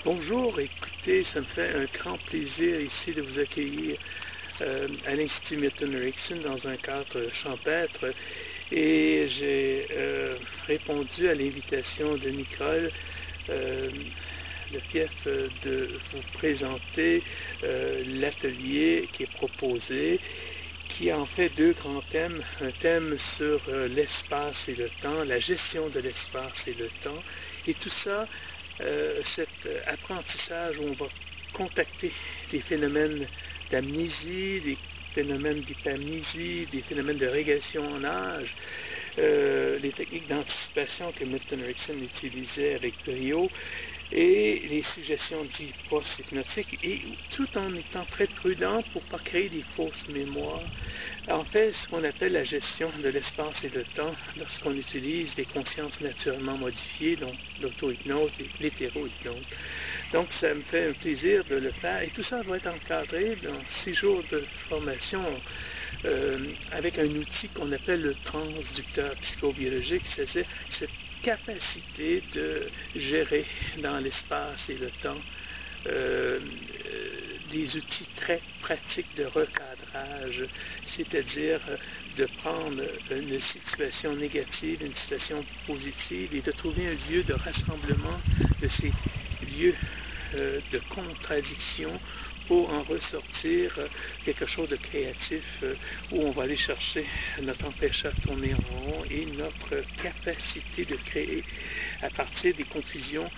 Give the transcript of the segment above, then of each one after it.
Bonjour, écoutez, ça me fait un grand plaisir ici de vous accueillir à l'Institut Milton Erickson dans un cadre champêtre et j'ai répondu à l'invitation de Nicole, le fief, de vous présenter l'atelier qui est proposé, qui a en fait deux grands thèmes, un thème sur l'espace et le temps, la gestion de l'espace et le temps, et tout ça, cet apprentissage où on va contacter des phénomènes d'amnésie, des phénomènes d'hypermnésie, des phénomènes de régression en âge, les techniques d'anticipation que Milton Erickson utilisait avec brio, et les suggestions dites post-hypnotiques, et tout en étant très prudent pour ne pas créer des fausses mémoires. En fait, ce qu'on appelle la gestion de l'espace et le temps, lorsqu'on utilise des consciences naturellement modifiées, donc l'auto-hypnose, l'hétéro-hypnose. Donc, ça me fait un plaisir de le faire, et tout ça va être encadré dans 6 jours de formation avec un outil qu'on appelle le transducteur psychobiologique, c'est-à-dire cette capacité de gérer dans l'espace et le temps des outils très pratiques de recadrage, c'est-à-dire de prendre une situation négative, une situation positive et de trouver un lieu de rassemblement de ces lieux de contradiction pour en ressortir quelque chose de créatif où on va aller chercher notre empêcheur de tourner en rond et notre capacité de créer à partir des conclusions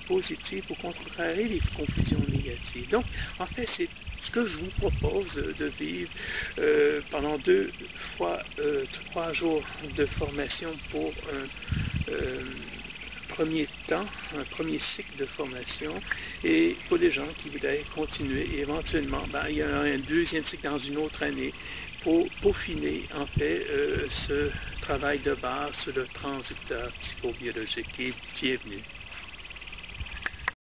positives pour contrecarrer les conclusions négatives. Donc, en fait, c'est ce que je vous propose de vivre pendant 3 jours de formation pour un premier temps, un premier cycle de formation, et pour les gens qui voudraient continuer, et éventuellement, il y a un deuxième cycle dans une autre année pour peaufiner, en fait, ce travail de base sur le transducteur psychobiologique. Et bienvenue.